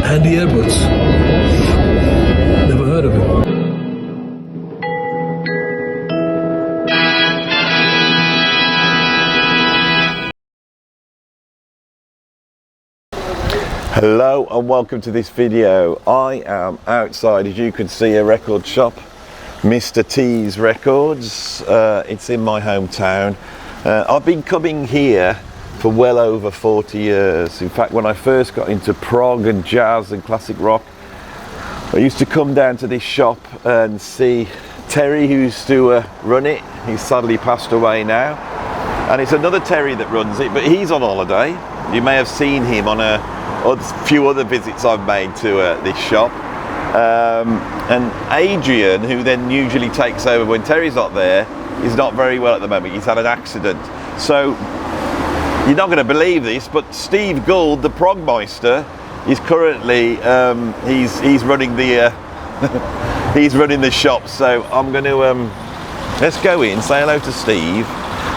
Andy Edwards. Never heard of him. Hello and welcome to this video. I am outside, as you can see, a record shop, Mr. T's Records. It's in my hometown. I've been coming here for well over 40 years. In fact, when I first got into prog and jazz and classic rock, I used to come down to this shop and see Terry, who used to run it. He's sadly passed away now. And it's another Terry that runs it, but he's on holiday. You may have seen him on a few other visits I've made to this shop. And Adrian, who then usually takes over when Terry's not there, is not very well at the moment. He's had an accident. So you're not going to believe this, but Steve Gould, the progmeister, is currently he's running the he's running the shop. So I'm going to let's go in, say hello to Steve,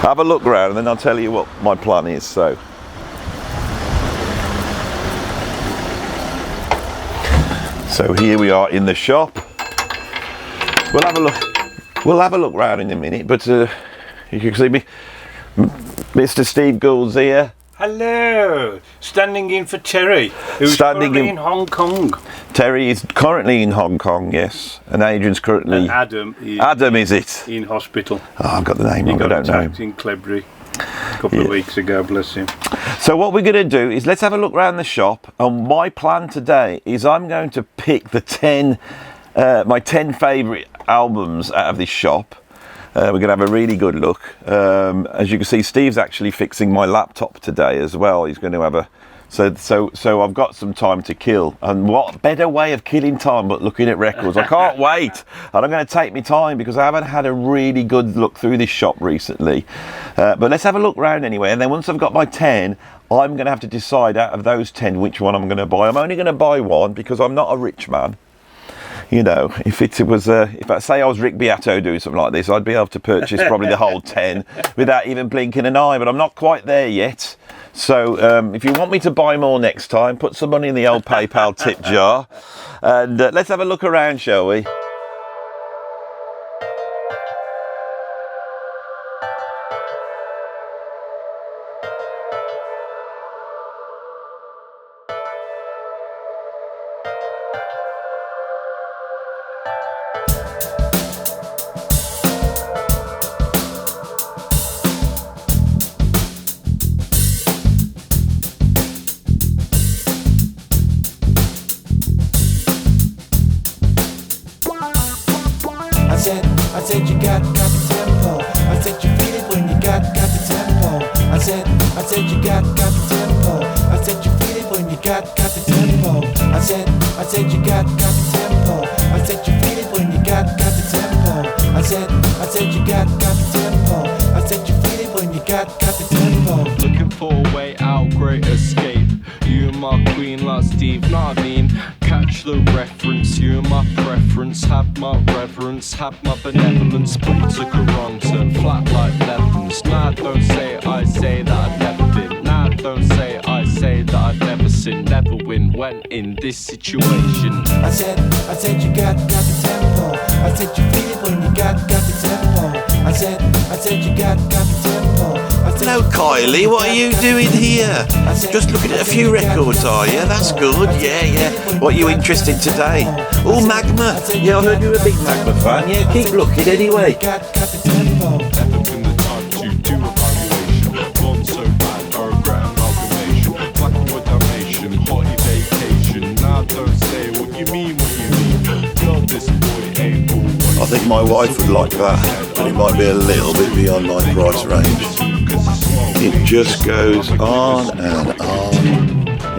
have a look around, and then I'll tell you what my plan is. So here we are in the shop. We'll have a look. We'll have a look round in a minute, but you can see me. Mr. Steve Gould's here. Hello, standing in for Terry, who's currently in Hong Kong. Terry is currently in Hong Kong, yes, and Adrian's currently. And Adam is it? In hospital. Oh, I've got the name wrong. He got I don't know. attacked in Clebury a couple of weeks ago. Bless him. So what we're going to do is let's have a look around the shop. And my plan today is I'm going to pick the my 10 favourite albums out of this shop. We're going to have a really good look. As you can see, Steve's actually fixing my laptop today as well. He's going to have a so I've got some time to kill, and what better way of killing time but looking at records. I can't wait, and I'm going to take my time because I haven't had a really good look through this shop recently. But let's have a look around anyway, and then once I've got my 10, I'm going to have to decide out of those 10 which one I'm going to buy. I'm only going to buy one because I'm not a rich man. You know, if I say I was Rick Beato doing something like this, I'd be able to purchase probably the whole 10 without even blinking an eye, but I'm not quite there yet. So if you want me to buy more next time, put some money in the old PayPal tip jar, and let's have a look around, shall we? I said you got the tempo. I said you feel it when you got the tempo. I said you got the tempo. I said you feel it when you got the tempo. I said you got the tempo. I said you feel it when you got the tempo. I said you got the tempo. I said you feel it when you got the tempo. Looking for a way out, great escape. You and my queen like Steve, know what I mean? Catch the reference, you and my preference. Have my reverence, have my benevolence. But you took a wrong turn, flat like Levens. Nah, don't say I say that I've never been. Nah, don't say I say that I've never sinned. Never win when in this situation. I said you got the tempo. I said you feel it when you got the tempo. I said you got the tempo. Hello Kylie, what are you doing here? Just looking at a few records, are you? That's good, yeah. What are you interested in today? Oh, Magma. Yeah, I heard you were a big Magma fan. Yeah, keep looking anyway. Never been the time to do evaluation. Gone so bad, I regret amalgamation. Black and white damnation, hottie vacation. Nah, don't say what you mean. God, this boy ain't all. I think my wife would like that, but it might be a little bit beyond my price range. It just goes on and on.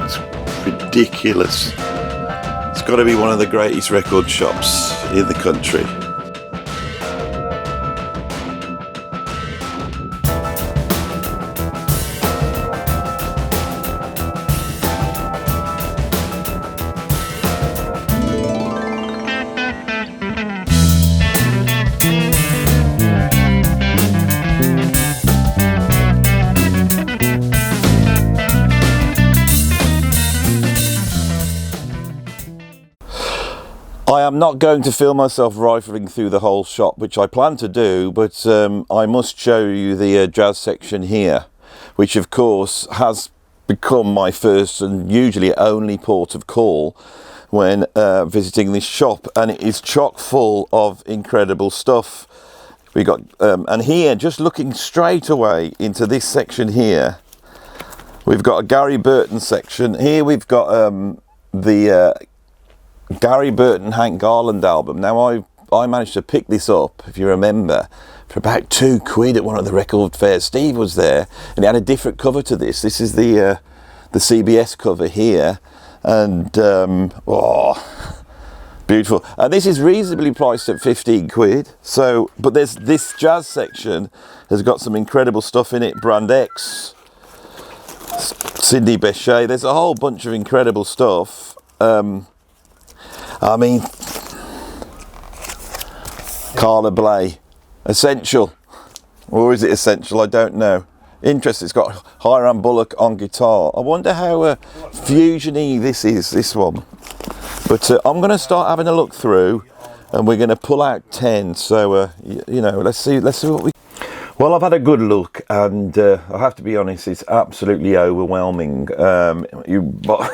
It's ridiculous. It's got to be one of the greatest record shops in the country. I am not going to film myself rifling through the whole shop, which I plan to do, but I must show you the jazz section here, which of course has become my first and usually only port of call when visiting this shop, and it is chock full of incredible stuff. We got and here, just looking straight away into this section here, we've got a Gary Burton section. Here we've got the Gary Burton Hank Garland album. Now I managed to pick this up, if you remember, for about £2 at one of the record fairs. Steve was there, and it had a different cover to this. This is the CBS cover here, and oh, beautiful. And this is reasonably priced at £15. So, but there's this jazz section has got some incredible stuff in it. Brand X, Sidney Bechet. There's a whole bunch of incredible stuff. I mean, Carla Bley, Essential, or is it Essential? I don't know. Interesting. It's got Hiram Bullock on guitar. I wonder how fusiony this is, this one. But I'm going to start having a look through, and we're going to pull out 10. So you know, let's see what we. Well, I've had a good look, and I have to be honest, it's absolutely overwhelming. But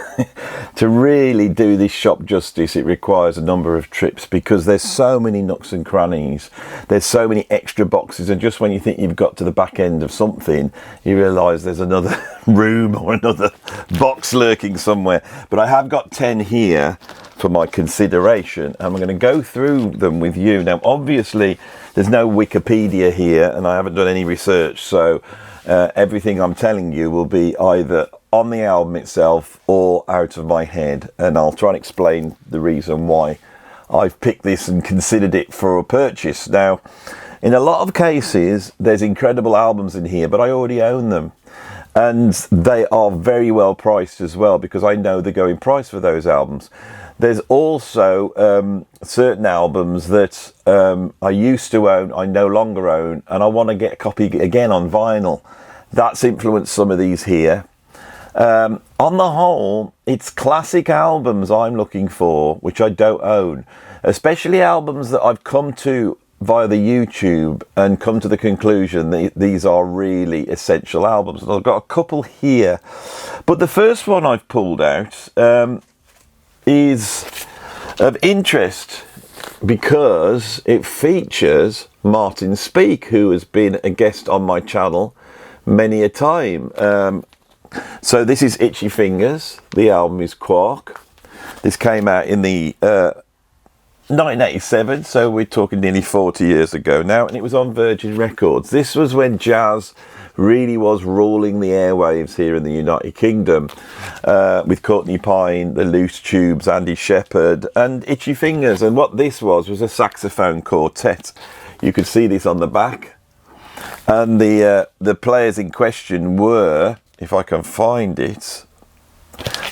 to really do this shop justice, it requires a number of trips, because there's so many nooks and crannies, there's so many extra boxes, and just when you think you've got to the back end of something, you realise there's another room or another box lurking somewhere. But I have got 10 here for my consideration, and I'm going to go through them with you. Now, obviously, there's no Wikipedia here, and I haven't done any research, so everything I'm telling you will be either on the album itself or out of my head, and I'll try and explain the reason why I've picked this and considered it for a purchase. Now, in a lot of cases, there's incredible albums in here, but I already own them. And they are very well priced as well, because I know the going price for those albums. There's also certain albums that I used to own, I no longer own, and I want to get a copy again on vinyl. That's influenced some of these here. On the whole, it's classic albums I'm looking for, which I don't own. Especially albums that I've come to via the YouTube and come to the conclusion that these are really essential albums. And I've got a couple here. But the first one I've pulled out is of interest because it features Martin Speake, who has been a guest on my channel many a time. So this is Itchy Fingers. The album is Quark. This came out in the 1987, so we're talking nearly 40 years ago now, and it was on Virgin Records. This was when jazz really was ruling the airwaves here in the United Kingdom, with Courtney Pine, the Loose Tubes, Andy Shepherd, and Itchy Fingers. And what this was a saxophone quartet. You could see this on the back, and the players in question were, if I can find it,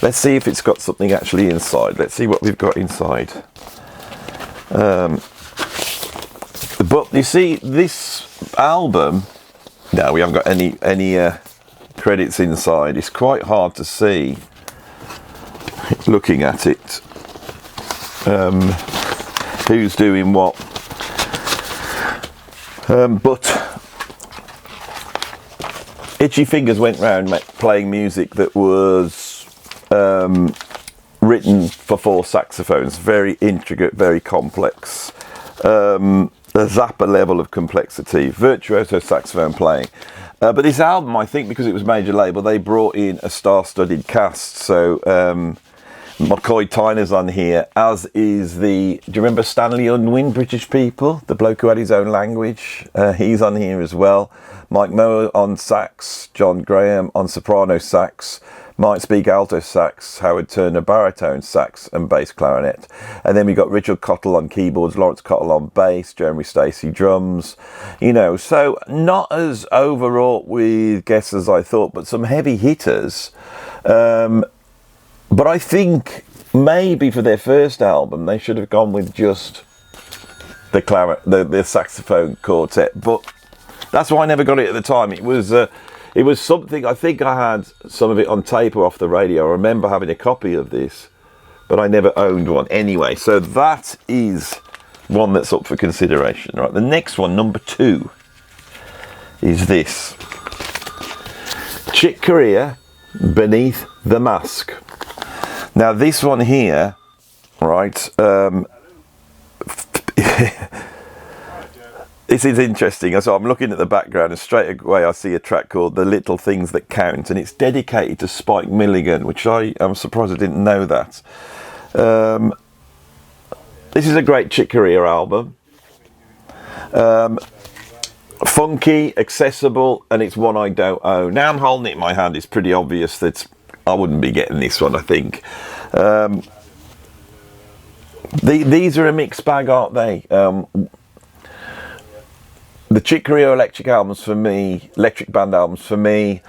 let's see if it's got something actually inside. Let's see what we've got inside. But you see, this album, no, we haven't got any credits inside. It's quite hard to see looking at it, who's doing what. But Itchy Fingers went round playing music that was written for 4 saxophones, very intricate, very complex, a Zappa level of complexity, virtuoso saxophone playing. But this album, I think, because it was major label, they brought in a star-studded cast. So McCoy Tyner's on here, as is do you remember Stanley Unwin, British People, the bloke who had his own language? He's on here as well. Mike Moore on sax, John Graham on soprano sax, Mike Speake alto sax, Howard Turner baritone sax and bass clarinet. And then we got Richard Cottle on keyboards, Lawrence Cottle on bass, Jeremy Stacey drums. You know, so not as overwrought with guests as I thought, but some heavy hitters. But I think maybe for their first album they should have gone with just the saxophone quartet. But that's why I never got it at the time. It was something, I think I had some of it on tape or off the radio. I remember having a copy of this, but I never owned one anyway. So that is one that's up for consideration. Right, the next one, number 2, is this. Chick Corea, Beneath the Mask. Now this one here, right, this is interesting. So I'm looking at the background and straight away I see a track called The Little Things That Count, and it's dedicated to Spike Milligan, which I am surprised I didn't know that. This is a great Chick Corea album. Funky, accessible, and it's one I don't own. Now I'm holding it in my hand, it's pretty obvious that I wouldn't be getting this one, I think. These are a mixed bag, aren't they? The Chick Corea electric albums for me, electric band albums for me,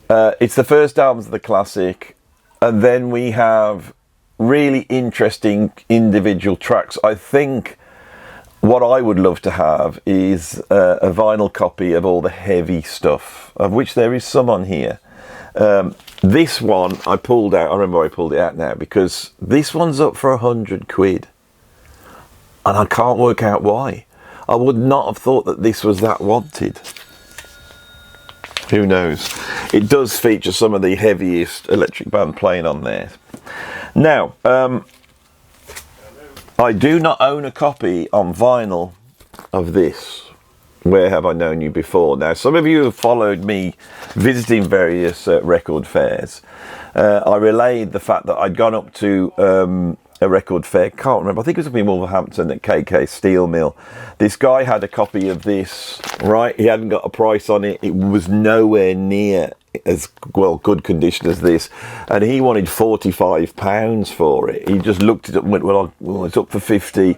it's the first albums of the classic, and then we have really interesting individual tracks. I think what I would love to have is a vinyl copy of all the heavy stuff, of which there is some on here. This one I pulled out, I remember I pulled it out now, because this one's up for 100 quid. And I can't work out why. I would not have thought that this was that wanted. Who knows? It does feature some of the heaviest electric band playing on there. Now, I do not own a copy on vinyl of this. Where Have I Known You Before? Now, some of you have followed me visiting various record fairs. I relayed the fact that I'd gone up to a record fair, can't remember, I think it was up in Wolverhampton at KK Steel Mill. This guy had a copy of this, right? He hadn't got a price on it. It was nowhere near as well good condition as this, and he wanted £45 for it. He just looked it up and went, well, it's up for 50,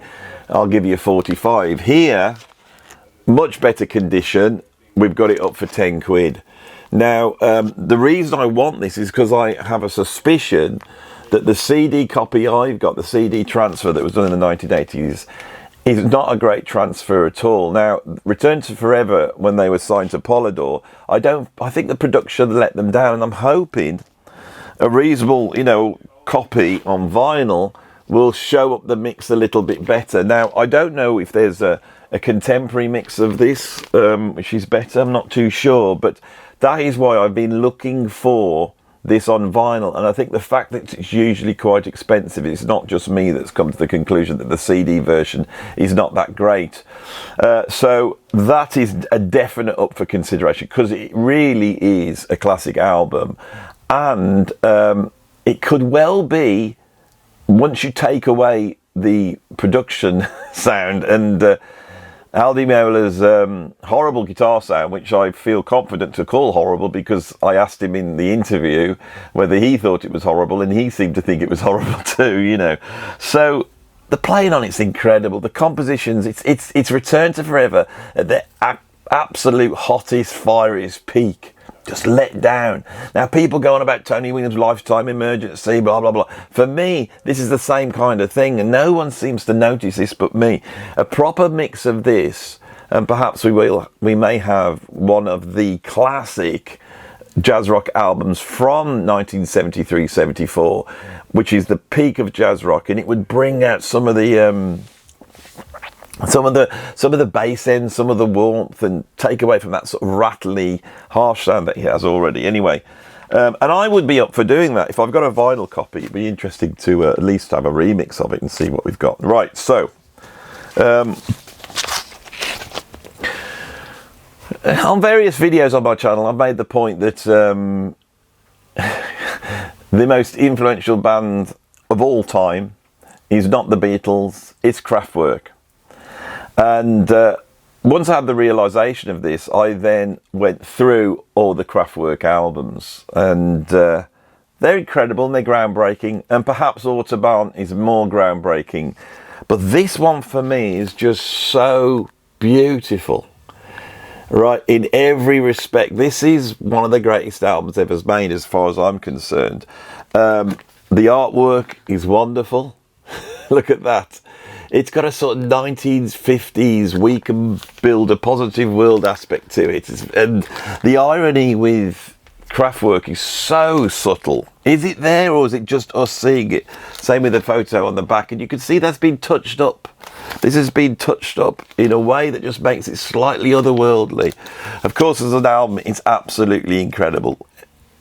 I'll give you 45. Here, much better condition, we've got it up for 10 quid. Now, the reason I want this is because I have a suspicion that the CD copy I've got, the CD transfer that was done in the 1980s, is not a great transfer at all. Now, Return to Forever, when they were signed to Polydor, I think the production let them down, and I'm hoping a reasonable, copy on vinyl will show up the mix a little bit better. Now, I don't know if there's a contemporary mix of this, which is better, I'm not too sure, but that is why I've been looking for this on vinyl, and I think the fact that it's usually quite expensive, it's not just me that's come to the conclusion that the CD version is not that great. So that is a definite up for consideration, because it really is a classic album, and it could well be, once you take away the production sound and Aldi Meola's horrible guitar sound, which I feel confident to call horrible because I asked him in the interview whether he thought it was horrible, and he seemed to think it was horrible too, So the playing on it's incredible. The compositions, it's Return to Forever at the absolute hottest, fieriest peak. Just let down. Now, people go on about Tony Williams' Lifetime Emergency, blah, blah, blah. For me, this is the same kind of thing, and no one seems to notice this but me. A proper mix of this, and perhaps we may have one of the classic jazz rock albums from 1973-74, which is the peak of jazz rock, and it would bring out some of the bass end, some of the warmth, and take away from that sort of rattly, harsh sound that he has already. Anyway, and I would be up for doing that. If I've got a vinyl copy, it'd be interesting to at least have a remix of it and see what we've got. Right, so on various videos on my channel, I've made the point that the most influential band of all time is not the Beatles, it's Kraftwerk. And once I had the realisation of this, I then went through all the Kraftwerk albums, and they're incredible and they're groundbreaking, and perhaps Autobahn is more groundbreaking, but this one for me is just so beautiful, right, in every respect. This is one of the greatest albums ever made as far as I'm concerned. The artwork is wonderful. Look at that. It's got a sort of 1950s, we can build a positive world aspect to it. And the irony with Kraftwerk is so subtle. Is it there, or is it just us seeing it? Same with the photo on the back, and you can see that's been touched up. This has been touched up in a way that just makes it slightly otherworldly. Of course, as an album, it's absolutely incredible.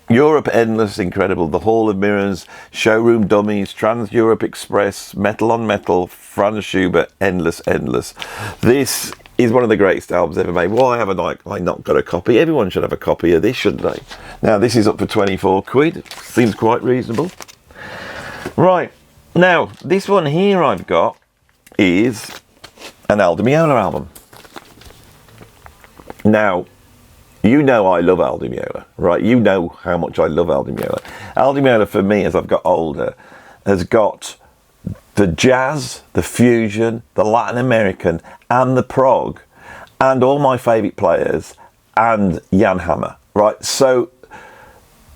Europe Endless, incredible. The Hall of Mirrors, Showroom Dummies, Trans-Europe Express, Metal on Metal, Franz Schubert, Endless, Endless. This is one of the greatest albums ever made. Why haven't I not got a copy? Everyone should have a copy of this, shouldn't they? Now, this is up for 24 quid. Seems quite reasonable. Right. Now, this one here I've got is an Aldo Meola album. Now, you know I love Aldo Meola, right? You know how much I love Aldo Meola. Aldo Meola, for me, as I've got older, has got the jazz, the fusion, the Latin American, and the prog, and all my favourite players, and Jan Hammer, right? So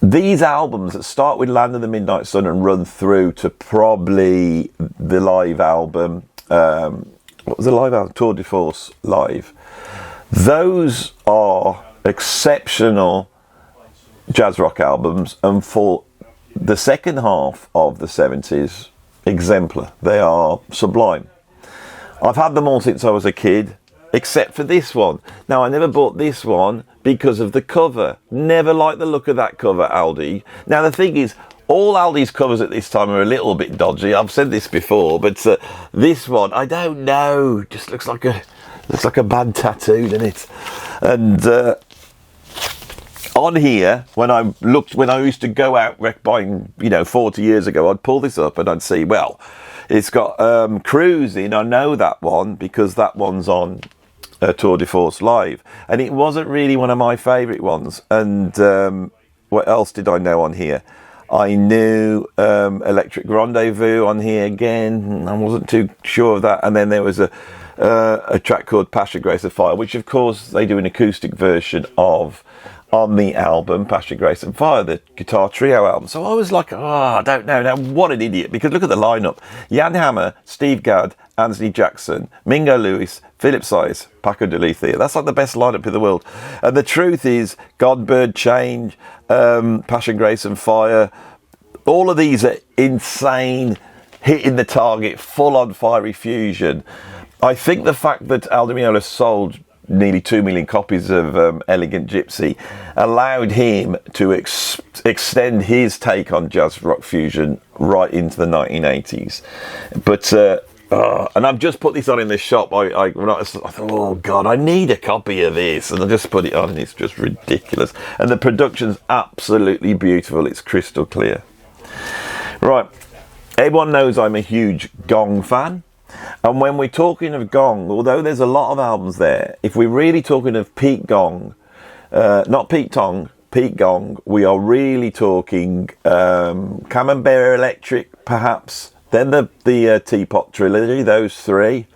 these albums that start with Land of the Midnight Sun and run through to probably the live album, what was the live album? Tour de Force Live. Those are exceptional jazz rock albums, and for the second half of the 70s, exemplar. They are sublime. I've had them all since I was a kid, except for this one. Now, I never bought this one because of the cover. Never liked the look of that cover, Aldi. Now, the thing is, all Aldi's covers at this time are a little bit dodgy. I've said this before, but this one, I don't know, just looks like a bad tattoo, doesn't it? And on here, when I used to go out buying, 40 years ago, I'd pull this up and I'd see, well, it's got Cruising. I know that one because that one's on Tour de Force Live, and it wasn't really one of my favourite ones. And what else did I know on here? I knew Electric Rendezvous on here again. I wasn't too sure of that. And then there was a track called Passion, Grace and Fire, which of course they do an acoustic version of on the album Passion, Grace and Fire, the guitar trio album. So I was like, I don't know. Now, what an idiot, because look at the lineup. Jan Hammer, Steve Gadd, Anthony Jackson, Mingo Lewis, Philip Size, Paco de Lucia. That's like the best lineup in the world. And the truth is, Godbird Change, Passion, Grace and Fire, all of these are insane, hitting the target, full-on fiery fusion. I think the fact that Aldo Meola sold nearly 2 million copies of Elegant Gypsy allowed him to extend his take on jazz rock fusion right into the 1980s. But and I've just put this on in the shop. I thought, oh God, I need a copy of this, and I just put it on, and it's just ridiculous. And the production's absolutely beautiful. It's crystal clear. Right, everyone knows I'm a huge Gong fan. And when we're talking of Gong, although there's a lot of albums there, if we're really talking of peak Gong, not peak Tong, peak Gong, we are really talking Camembert Electric, perhaps, then the Teapot Trilogy, those three.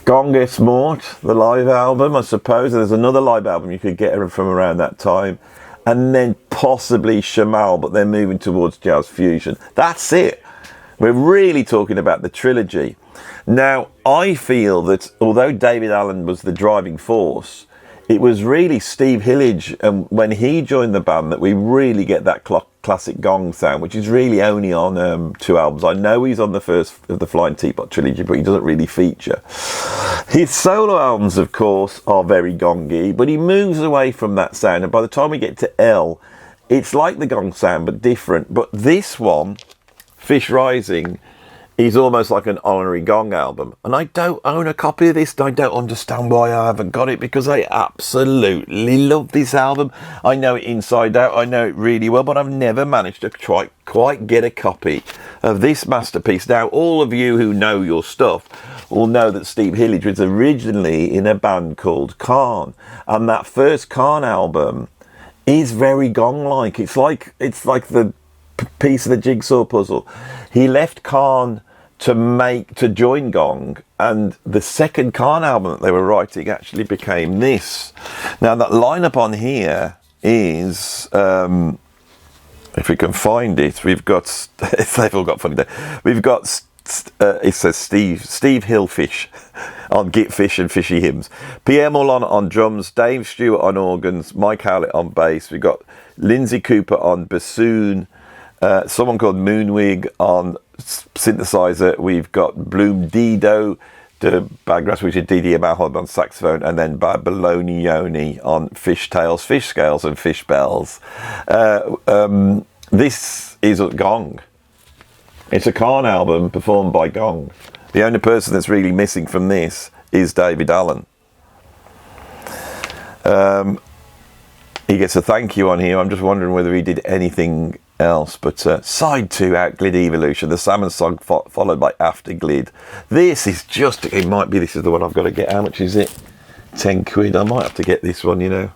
Gong Es Mort, the live album, I suppose. There's another live album you could get from around that time. And then possibly Shamal, but they're moving towards jazz fusion. That's it. We're really talking about the trilogy. Now, I feel that although David Allen was the driving force, it was really Steve Hillage, and when he joined the band, that we really get that classic Gong sound, which is really only on 2 albums. I know he's on the first of the Flying Teapot Trilogy, but he doesn't really feature. His solo albums, of course, are very gongy, but he moves away from that sound, and by the time we get to L, it's like the Gong sound, but different. But this one, Fish Rising, is almost like an honorary Gong album, and I don't own a copy of this, and I don't understand why I haven't got it, because I absolutely love this album. I know it inside out, I know it really well, but I've never managed to quite get a copy of this masterpiece. Now, all of you who know your stuff will know that Steve Hillage was originally in a band called Khan, and that first Khan album is very Gong-like. It's like the piece of the jigsaw puzzle. He left Khan to join Gong, and the second Khan album that they were writing actually became this. Now, that lineup on here is, if we can find it, we've got they've all got funny there. We've got it says Steve Hillfish on Git Fish and Fishy Hymns. Pierre Moulin on drums, Dave Stewart on organs, Mike Howlett on bass. We've got Lindsay Cooper on bassoon, someone called Moonwig on synthesizer. We've got Bloom Dido, the Bagras, which is Didier Mahon on saxophone, and then Babyloni Yoni on fishtails, fish scales, and fish bells. This is a gong. It's a Khan album performed by Gong. The only person that's really missing from this is David Allen. He gets a thank you on here. I'm just wondering whether he did anything else. But side 2, Out Glid Evolution, the Salmon song followed by After Glid. This is just, it might be, this is the one I've got to get. How much is it? 10 quid. I might have to get this one, you know.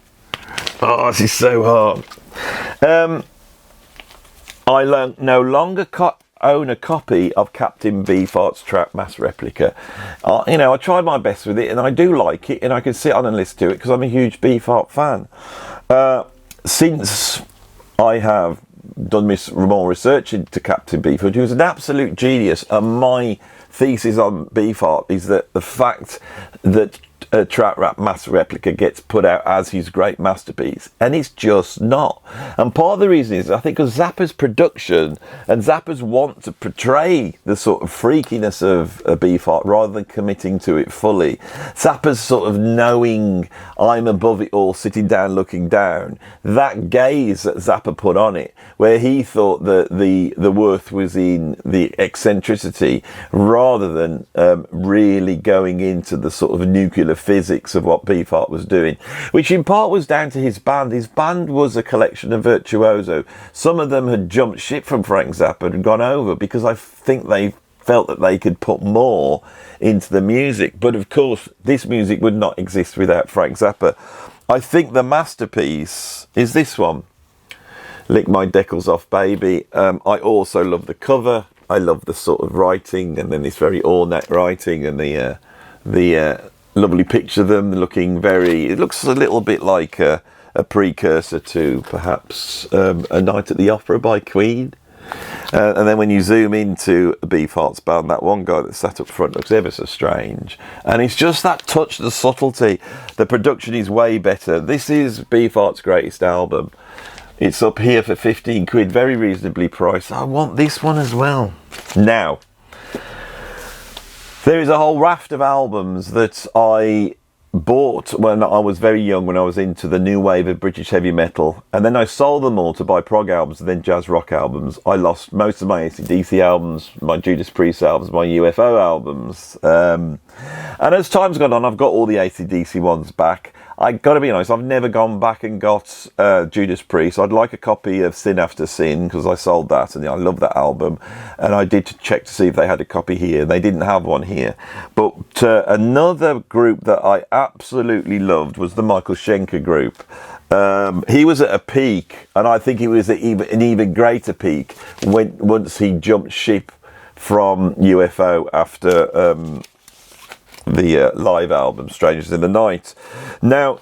Oh, this is so hard. I no longer own a copy of Captain Beefheart's Trap Mass Replica. You know, I tried my best with it, and I do like it, and I can sit on and listen to it because I'm a huge Beefheart fan. Since I have done more research into Captain Beefheart, who was an absolute genius, and my thesis on Beefheart is that the fact that Trap Rap Mass Replica gets put out as his great masterpiece, and it's just not. And part of the reason is, I think, of Zappa's production and Zappa's want to portray the sort of freakiness of Beefheart rather than committing to it fully. Zappa's sort of knowing I'm above it all, sitting down looking down, that gaze that Zappa put on it, where he thought that the worth was in the eccentricity rather than really going into the sort of nuclear physics of what Beefheart was doing, which in part was down to his band. His band was a collection of virtuoso. Some of them had jumped ship from Frank Zappa and gone over because I think they felt that they could put more into the music. But of course, this music would not exist without Frank Zappa. I think the masterpiece is this one, Lick My Decals Off Baby. I also love the cover. I love the sort of writing, and then this very ornate writing, and the lovely picture of them looking it looks a little bit like a precursor to perhaps A Night at the Opera by Queen. And then when you zoom into Beefheart's band, that one guy that sat up front looks ever so strange. And it's just that touch, the subtlety. The production is way better. This is Beefheart's greatest album. It's up here for 15 quid, very reasonably priced. I want this one as well. Now, there is a whole raft of albums that I bought when I was very young, when I was into the new wave of British heavy metal, and then I sold them all to buy prog albums and then jazz rock albums. I lost most of my AC/DC albums, my Judas Priest albums, my UFO albums, and as time's gone on, I've got all the AC/DC ones back. I got to be honest, I've never gone back and got Judas Priest. I'd like a copy of Sin After Sin because I sold that and I love that album. And I did check to see if they had a copy here. They didn't have one here. But another group that I absolutely loved was the Michael Schenker group. He was at a peak, and I think he was at an even greater peak once he jumped ship from UFO after the live album Strangers in the Night. Now,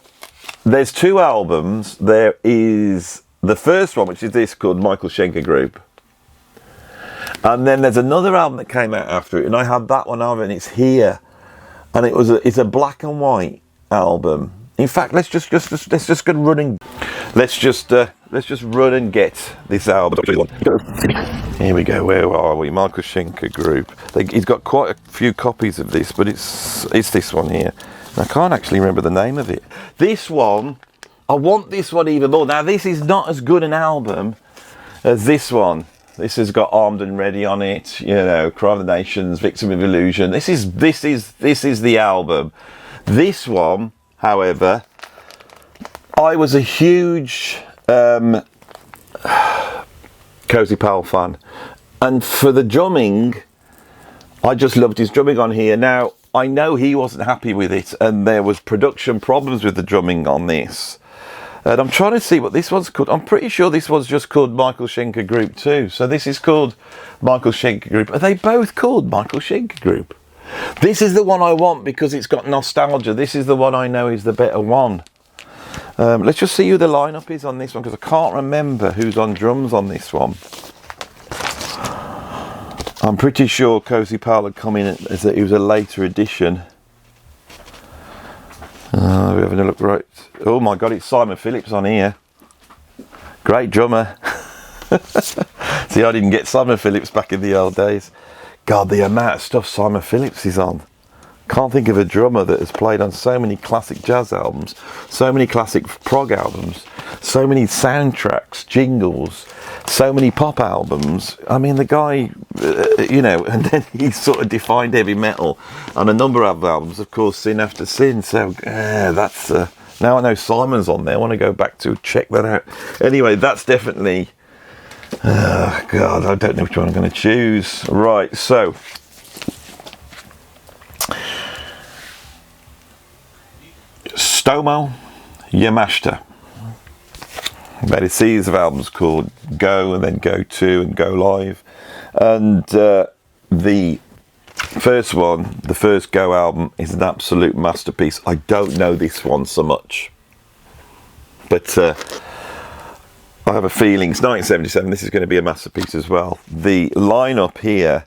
there's 2 albums. There is the first one, which is this, called Michael Schenker Group, and then there's another album that came out after it, and I had that one over, and it's here, and it's a black and white album. In fact, let's just go run and let's just run and get this album. Here we go. Where are we? Michael Schenker Group. He's got quite a few copies of this, but it's this one here. I can't actually remember the name of it. This one, I want this one even more. Now, this is not as good an album as this one. This has got Armed and Ready on it. You know, Cry of the Nations, Victim of Illusion. This is the album. This one, however, I was a huge Cozy Powell fan, and for the drumming, I just loved his drumming on here. Now, I know he wasn't happy with it, and there was production problems with the drumming on this. And I'm trying to see what this one's called. I'm pretty sure this one's just called Michael Schenker Group too. So this is called Michael Schenker Group. Are they both called Michael Schenker Group? This is the one I want because it's got nostalgia. This is the one I know is the better one. Let's just see who the lineup is on this one, because I can't remember who's on drums on this one. I'm pretty sure Cozy Pal had come in as it was a later edition. We're having a look right. Oh my God, it's Simon Phillips on here. Great drummer. See, I didn't get Simon Phillips back in the old days. God, the amount of stuff Simon Phillips is on. Can't think of a drummer that has played on so many classic jazz albums, so many classic prog albums, so many soundtracks, jingles, so many pop albums. I mean, the guy, you know, and then he sort of defined heavy metal on a number of albums, of course, Sin After Sin. So that's, now I know Simon's on there. I want to go back to check that out. Anyway, that's definitely, God, I don't know which one I'm going to choose. Right, so. Stomu, Yamashta. Made a series of albums called Go and then Go 2 and Go Live. And the first one, the first Go album, is an absolute masterpiece. I don't know this one so much, but I have a feeling it's 1977. This is going to be a masterpiece as well. The lineup here: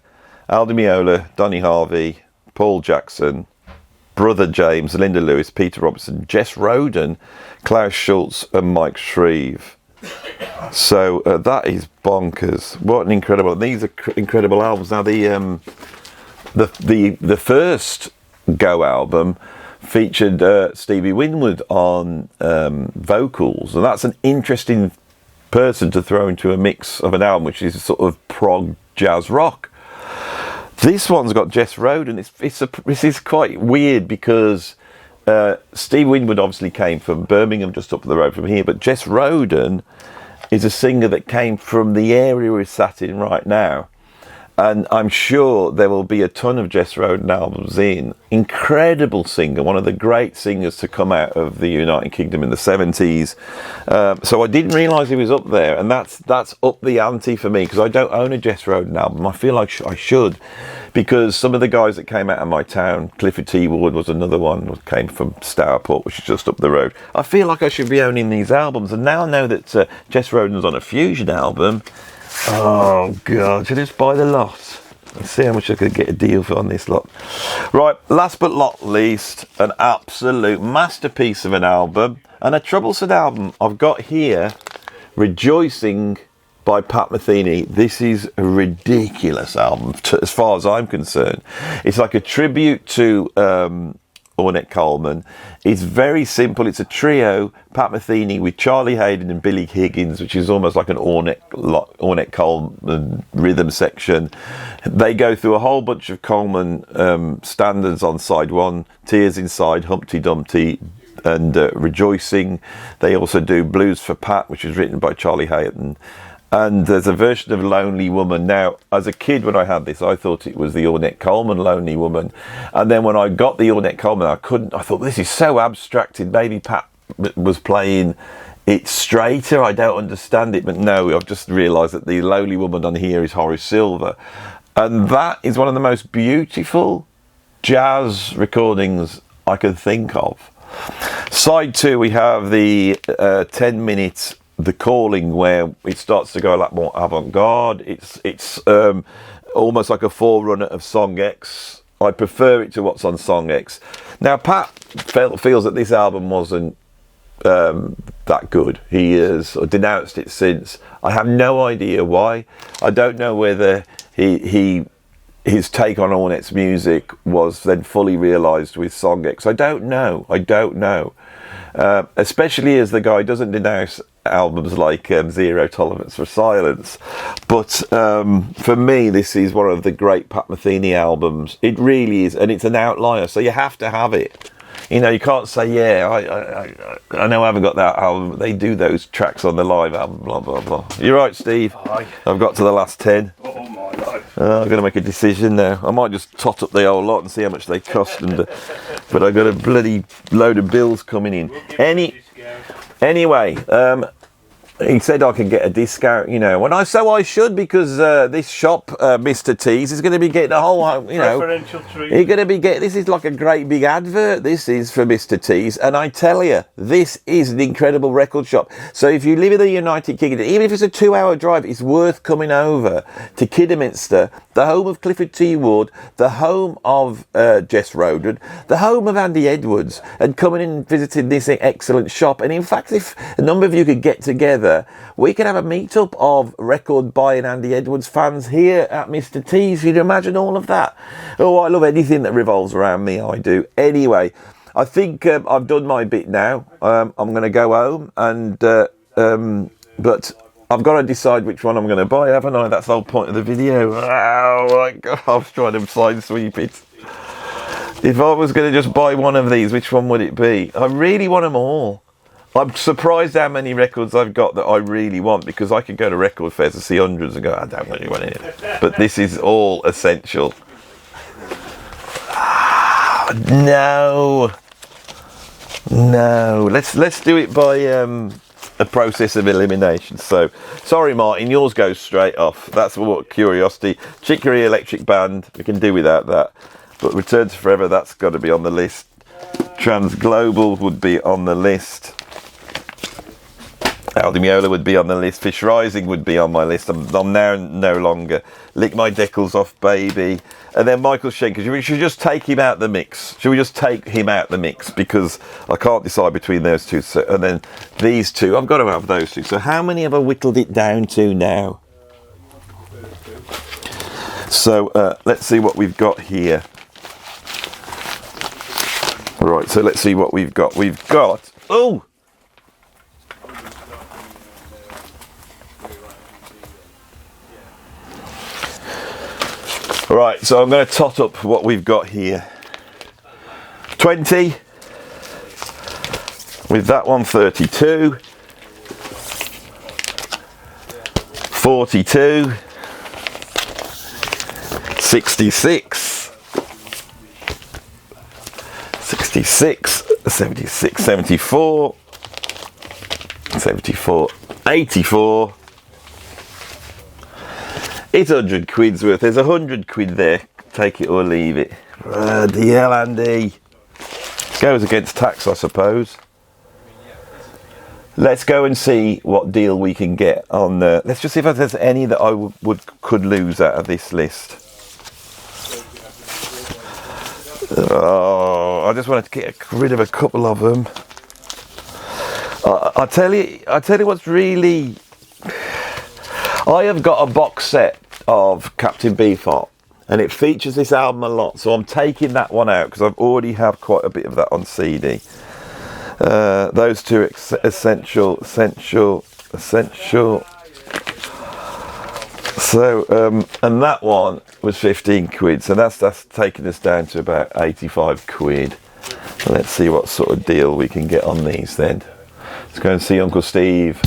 Aldi Meola, Donny Harvey, Paul Jackson, Brother James, Linda Lewis, Peter Robertson, Jess Roden, Klaus Schultz and Mike Shreve. So that is bonkers. What an incredible, these are incredible albums. Now the first Go album featured Stevie Winwood on vocals, and that's an interesting person to throw into a mix of an album which is sort of prog jazz rock. This one's got Jess Roden. This is quite weird because Steve Winwood obviously came from Birmingham, just up the road from here, but Jess Roden is a singer that came from the area we're sat in right now. And I'm sure there will be a ton of Jess Roden albums in. Incredible singer, one of the great singers to come out of the United Kingdom in the 70s. So I didn't realise he was up there, and that's up the ante for me, because I don't own a Jess Roden album. I feel like I should, because some of the guys that came out of my town, Clifford T. Ward was another one, came from Stourport, which is just up the road. I feel like I should be owning these albums, and now I know that Jess Roden's on a Fusion album. Oh God, should I just buy the lot? Let's see how much I could get a deal for on this lot. Right, last but not least, an absolute masterpiece of an album, and a troublesome album I've got here, Rejoicing by Pat Metheny. This is a ridiculous album as far as I'm concerned. It's like a tribute to Ornette Coleman. It's very simple. It's a trio, Pat Metheny with Charlie Hayden and Billy Higgins, which is almost like an Ornette Coleman rhythm section. They go through a whole bunch of Coleman standards on side one: Tears Inside, Humpty Dumpty, and Rejoicing. They also do Blues for Pat, which was written by Charlie Hayden. And there's a version of Lonely Woman. Now, as a kid, when I had this, I thought it was the Ornette Coleman Lonely Woman. And then when I got the Ornette Coleman, I thought, this is so abstracted. Maybe Pat was playing it straighter. I don't understand it. But no, I've just realised that the Lonely Woman on here is Horace Silver. And that is one of the most beautiful jazz recordings I could think of. Side two, we have the 10 minutes The Calling, where it starts to go a lot more avant-garde. It's almost like a forerunner of Song X. I prefer it to what's on Song X. Now, Pat feels that this album wasn't that good. He has denounced it since. I have no idea why. I don't know whether his take on Ornette's music was then fully realised with Song X. I don't know. Especially as the guy doesn't denounce albums like Zero Tolerance for Silence. But for me, this is one of the great Pat Metheny albums. It really is, and it's an outlier, so you have to have it. You know, you can't say, I know I haven't got that album, but they do those tracks on the live album, blah, blah, blah. You're right, Steve. Aye. I've got to the last 10. Oh my life. I'm going to make a decision now. I might just tot up the whole lot and see how much they cost, but I've got a bloody load of bills coming in. Anyway, he said I could get a discount, you know, and I should, because this shop, Mr. T's, is going to be getting a whole, you know, Preferential treatment. you're going to be getting, this is like a great big advert, this is for Mr. T's, and I tell you, this is an incredible record shop. So if you live in the United Kingdom, even if it's a 2-hour drive, it's worth coming over to Kidderminster, the home of Clifford T. Ward, the home of Jess Roden, the home of Andy Edwards, and coming in and visiting this excellent shop. And in fact, if a number of you could get together, we could have a meetup of record buying Andy Edwards fans here at Mr. T's. You'd imagine all of that. Oh, I love anything that revolves around me, I do. Anyway, I think I've done my bit now. I'm going to go home, and but I've got to decide which one I'm going to buy, haven't I? That's the whole point of the video. Oh my God, I was trying to side sweep it. If I was going to just buy one of these, which one would it be? I really want them all. I'm surprised how many records I've got that I really want, because I could go to record fairs and see hundreds and go, I don't really want any of it. But this is all essential. No. Let's do it by a process of elimination. So, sorry, Martin, yours goes straight off. That's what Curiosity. Chicory Electric Band, we can do without that. But Return to Forever, that's got to be on the list. Trans Global would be on the list. Aldi Meola would be on the list. Fish Rising would be on my list. I'm now no longer. Lick My Deckles Off, Baby. And then Michael Schenker. We should just take him out the mix. Should we just take him out the mix? Because I can't decide between those two. So, and then these two. I've got to have those two. So how many have I whittled it down to now? So let's see what we've got here. Right, so let's see what we've got. We've got... Oh! Right, so I'm going to tot up what we've got here. 20. With that one, 32. 42. 66. 66. 76. 74. 74. 84. It's 100 quid's worth. There's 100 quid there. Take it or leave it. Bloody hell, Andy. Goes against tax, I suppose. Let's go and see what deal we can get on the... Let's just see if there's any that I could lose out of this list. Oh, I just wanted to get rid of a couple of them. I tell you what's really... I have got a box set of Captain Beefheart, and it features this album a lot, so I'm taking that one out because I've already have quite a bit of that on CD. Those two essential. So, and that one was 15 quid, so that's taking us down to about 85 quid. Let's see what sort of deal we can get on these then. Let's go and see Uncle Steve.